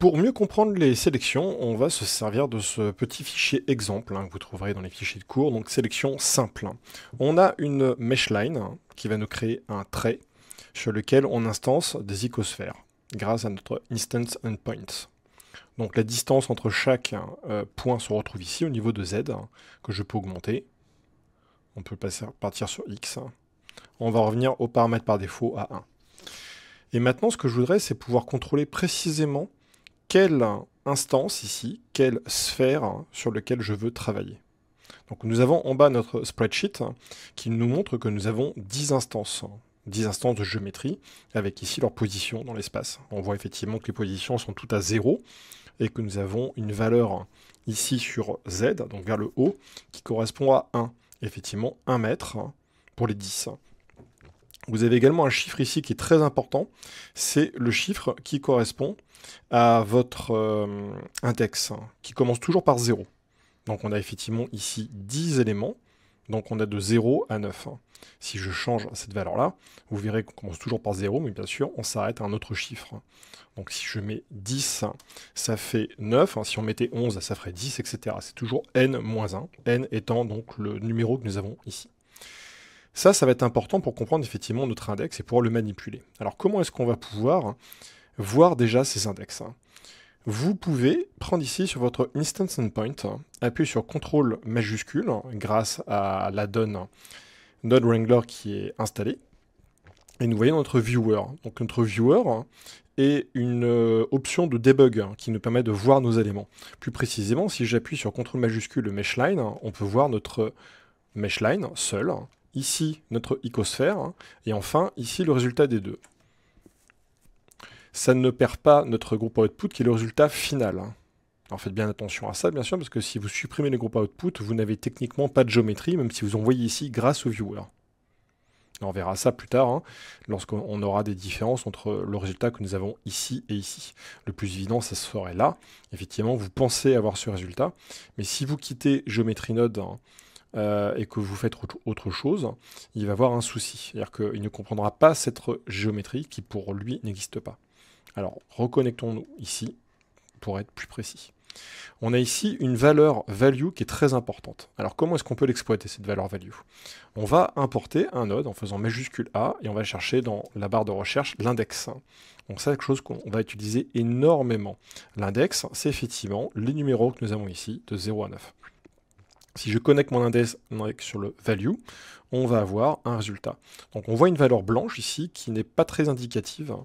Pour mieux comprendre les sélections, on va se servir de ce petit fichier exemple que vous trouverez dans les fichiers de cours, donc sélection simple. On a une meshline qui va nous créer un trait sur lequel on instance des icosphères grâce à notre instance endpoint. Donc la distance entre chaque point se retrouve ici au niveau de Z, que je peux augmenter. On peut partir sur X. On va revenir au paramètre par défaut à 1. Et maintenant, ce que je voudrais, c'est pouvoir contrôler précisément quelle instance ici, quelle sphère sur laquelle je veux travailler. Donc nous avons en bas notre spreadsheet qui nous montre que nous avons 10 instances de géométrie, avec ici leur position dans l'espace. On voit effectivement que les positions sont toutes à 0, et que nous avons une valeur ici sur Z, donc vers le haut, qui correspond à 1. Effectivement, 1 mètre pour les 10. Vous avez également un chiffre ici qui est très important, c'est le chiffre qui correspond à votre index, qui commence toujours par 0. Donc on a effectivement ici 10 éléments, donc on a de 0 à 9. Si je change cette valeur-là, vous verrez qu'on commence toujours par 0, mais bien sûr, on s'arrête à un autre chiffre. Donc si je mets 10, ça fait 9. Si on mettait 11, ça ferait 10, etc. C'est toujours n-1, n étant donc le numéro que nous avons ici. Ça va être important pour comprendre effectivement notre index et pouvoir le manipuler. Alors comment est-ce qu'on va pouvoir voir déjà ces index? Vous pouvez prendre ici sur votre instance endpoint, appuyer sur CTRL majuscule grâce à l'add-on Node Wrangler qui est installé. Et nous voyons notre viewer. Donc notre viewer est une option de debug qui nous permet de voir nos éléments. Plus précisément, si j'appuie sur CTRL majuscule meshline, on peut voir notre meshline seul. Ici, notre icosphère, et enfin, ici, le résultat des deux. Ça ne perd pas notre groupe output, qui est le résultat final. Alors faites bien attention à ça, bien sûr, parce que si vous supprimez les groupes output, vous n'avez techniquement pas de géométrie, même si vous en voyez ici grâce au viewer. On verra ça plus tard, lorsqu'on aura des différences entre le résultat que nous avons ici et ici. Le plus évident, ça serait là. Effectivement, vous pensez avoir ce résultat, mais si vous quittez Geometry Node, et que vous faites autre chose, il va avoir un souci. C'est-à-dire qu'il ne comprendra pas cette géométrie qui, pour lui, n'existe pas. Alors, reconnectons-nous ici pour être plus précis. On a ici une valeur value qui est très importante. Alors, comment est-ce qu'on peut l'exploiter, cette valeur value? On va importer un node en faisant majuscule A, et on va chercher dans la barre de recherche l'index. Donc ça, c'est quelque chose qu'on va utiliser énormément. L'index, c'est effectivement les numéros que nous avons ici, de 0 à 9. Si je connecte mon index sur le value, on va avoir un résultat. Donc on voit une valeur blanche ici qui n'est pas très indicative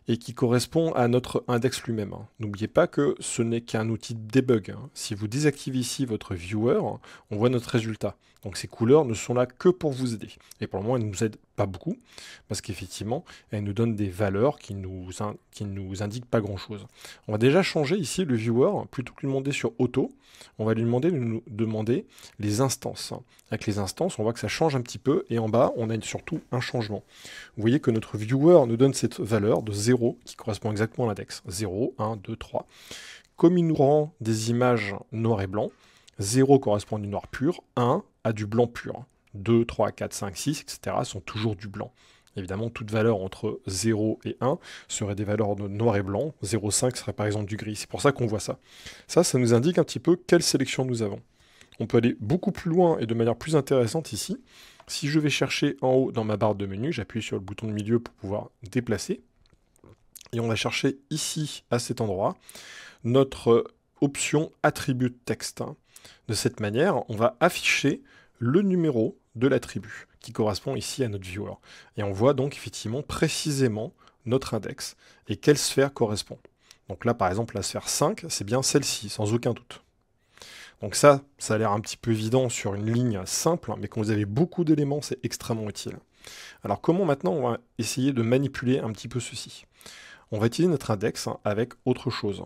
et qui correspond à notre index lui-même. N'oubliez pas que ce n'est qu'un outil de debug. Si vous désactivez ici votre viewer, on voit notre résultat. Donc ces couleurs ne sont là que pour vous aider. Et pour le moment, elles ne nous aident pas beaucoup, parce qu'effectivement, elles nous donnent des valeurs qui nous indiquent pas grand-chose. On va déjà changer ici le viewer, plutôt que de lui demander sur auto, on va lui demander de nous demander les instances. Avec les instances, on voit que ça change un petit peu, et en bas, on a surtout un changement. Vous voyez que notre viewer nous donne cette valeur de 0, qui correspond exactement à l'index. 0, 1, 2, 3. Comme il nous rend des images noir et blanc, 0 correspond à du noir pur, 1 à du blanc pur. 2, 3, 4, 5, 6, etc. sont toujours du blanc. Évidemment, toute valeur entre 0 et 1 serait des valeurs de noir et blanc. 0,5 serait par exemple du gris. C'est pour ça qu'on voit ça. Ça nous indique un petit peu quelle sélection nous avons. On peut aller beaucoup plus loin et de manière plus intéressante ici. Si je vais chercher en haut dans ma barre de menu, j'appuie sur le bouton de milieu pour pouvoir déplacer. Et on va chercher ici, à cet endroit, notre option attribut texte. De cette manière, on va afficher le numéro de l'attribut, qui correspond ici à notre viewer. Et on voit donc effectivement précisément notre index et quelle sphère correspond. Donc là, par exemple, la sphère 5, c'est bien celle-ci, sans aucun doute. Donc ça a l'air un petit peu évident sur une ligne simple, mais quand vous avez beaucoup d'éléments, c'est extrêmement utile. Alors comment maintenant on va essayer de manipuler un petit peu ceci? On va utiliser notre index avec autre chose.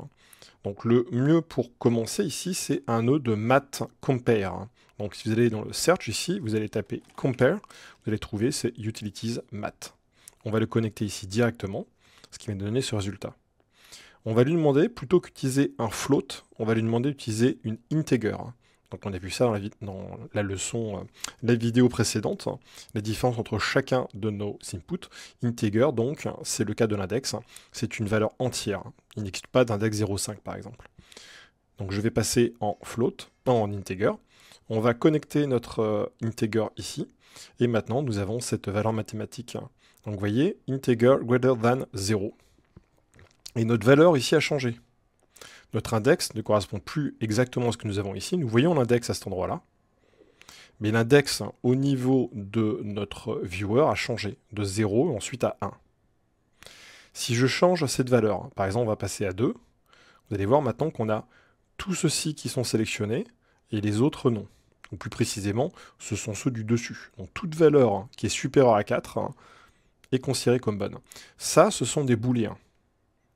Donc le mieux pour commencer ici, c'est un nœud de mat compare. Donc si vous allez dans le search ici, vous allez taper compare, vous allez trouver c'est utilities mat. On va le connecter ici directement, ce qui va nous donner ce résultat. On va lui demander, plutôt qu'utiliser un float, on va lui demander d'utiliser une integer. Donc on a vu ça dans la leçon, la vidéo précédente, la différence entre chacun de nos inputs. Integer, donc, c'est le cas de l'index, c'est une valeur entière. Il n'existe pas d'index 0,5 par exemple. Donc je vais passer en float, en integer. On va connecter notre integer ici, et maintenant nous avons cette valeur mathématique. Donc vous voyez, integer greater than 0. Et notre valeur ici a changé. Notre index ne correspond plus exactement à ce que nous avons ici. Nous voyons l'index à cet endroit-là. Mais l'index au niveau de notre viewer a changé de 0 et ensuite à 1. Si je change cette valeur, par exemple on va passer à 2, vous allez voir maintenant qu'on a tous ceux-ci qui sont sélectionnés et les autres non. Ou plus précisément, ce sont ceux du dessus. Donc toute valeur qui est supérieure à 4 est considérée comme bonne. Ça, ce sont des booléens.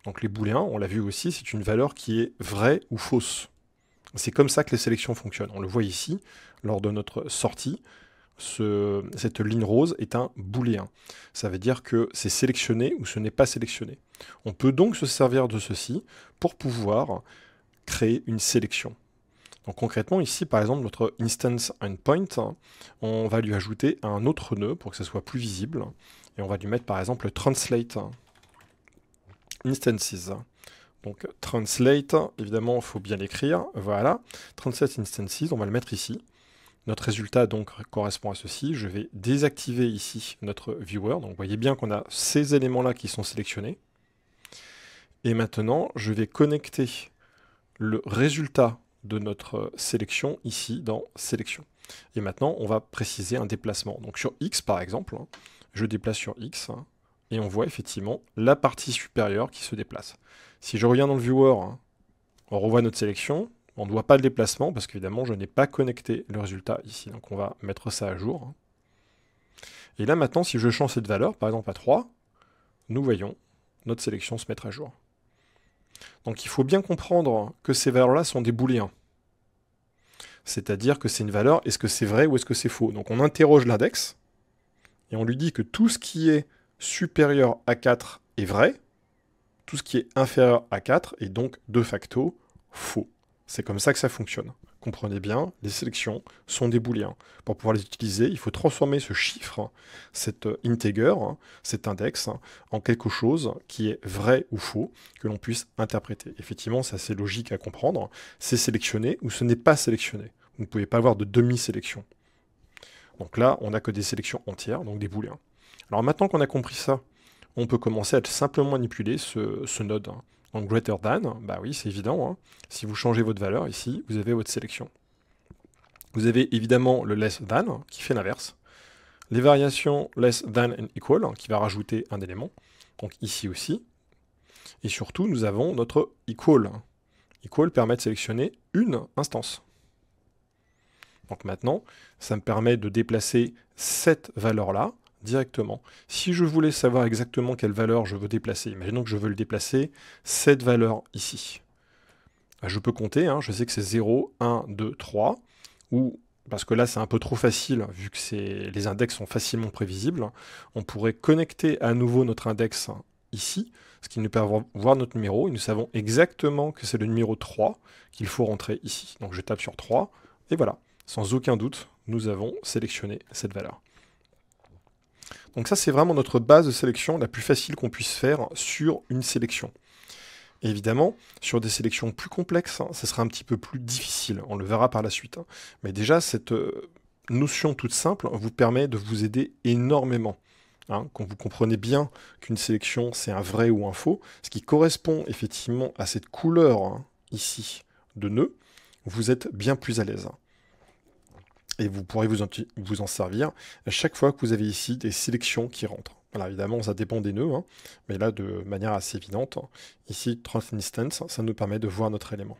Donc les booléens, on l'a vu aussi, c'est une valeur qui est vraie ou fausse. C'est comme ça que les sélections fonctionnent. On le voit ici, lors de notre sortie, cette ligne rose est un booléen. Ça veut dire que c'est sélectionné ou ce n'est pas sélectionné. On peut donc se servir de ceci pour pouvoir créer une sélection. Donc concrètement, ici, par exemple, notre instance endpoint, on va lui ajouter un autre nœud pour que ça soit plus visible. Et on va lui mettre, par exemple, translate instances. Donc translate, évidemment, il faut bien l'écrire. Voilà, translate instances, on va le mettre ici. Notre résultat donc correspond à ceci. Je vais désactiver ici notre viewer. Donc vous voyez bien qu'on a ces éléments-là qui sont sélectionnés. Et maintenant, je vais connecter le résultat de notre sélection ici dans sélection. Et maintenant, on va préciser un déplacement. Donc sur X, par exemple, je déplace sur X. Et on voit effectivement la partie supérieure qui se déplace. Si je reviens dans le viewer, on revoit notre sélection, on ne voit pas le déplacement parce qu'évidemment je n'ai pas connecté le résultat ici. Donc on va mettre ça à jour. Et là maintenant, si je change cette valeur, par exemple à 3, nous voyons notre sélection se mettre à jour. Donc il faut bien comprendre que ces valeurs-là sont des booléens. C'est-à-dire que c'est une valeur, est-ce que c'est vrai ou est-ce que c'est faux? Donc on interroge l'index, et on lui dit que tout ce qui est supérieur à 4 est vrai, tout ce qui est inférieur à 4 est donc de facto faux. C'est comme ça que ça fonctionne. Comprenez bien, les sélections sont des booléens. Pour pouvoir les utiliser, il faut transformer ce chiffre, cet integer, cet index, en quelque chose qui est vrai ou faux, que l'on puisse interpréter. Effectivement, c'est assez logique à comprendre. C'est sélectionné ou ce n'est pas sélectionné. Vous ne pouvez pas avoir de demi-sélection. Donc là, on n'a que des sélections entières, donc des booléens. Alors maintenant qu'on a compris ça, on peut commencer à simplement manipuler ce node. Donc greater than, bah oui, c'est évident. Si vous changez votre valeur ici, vous avez votre sélection. Vous avez évidemment le less than, qui fait l'inverse. Les variations less than and equal, qui va rajouter un élément. Donc ici aussi. Et surtout, nous avons notre equal. Equal permet de sélectionner une instance. Donc maintenant, ça me permet de déplacer cette valeur-là directement. Si je voulais savoir exactement quelle valeur je veux déplacer, imaginons que je veux le déplacer, cette valeur ici. Je peux compter, je sais que c'est 0, 1, 2, 3, ou, parce que là c'est un peu trop facile, vu que les index sont facilement prévisibles, on pourrait connecter à nouveau notre index ici, ce qui nous permet de voir notre numéro, et nous savons exactement que c'est le numéro 3 qu'il faut rentrer ici. Donc je tape sur 3, et voilà, sans aucun doute, nous avons sélectionné cette valeur. Donc ça, c'est vraiment notre base de sélection la plus facile qu'on puisse faire sur une sélection. Et évidemment, sur des sélections plus complexes, ça sera un petit peu plus difficile. On le verra par la suite. Mais déjà, cette notion toute simple vous permet de vous aider énormément. Quand vous comprenez bien qu'une sélection, c'est un vrai ou un faux, ce qui correspond effectivement à cette couleur ici de nœud, vous êtes bien plus à l'aise. Et vous pourrez vous en servir à chaque fois que vous avez ici des sélections qui rentrent. Alors évidemment, ça dépend des nœuds, mais là, de manière assez évidente, ici, Transinstance, ça nous permet de voir notre élément.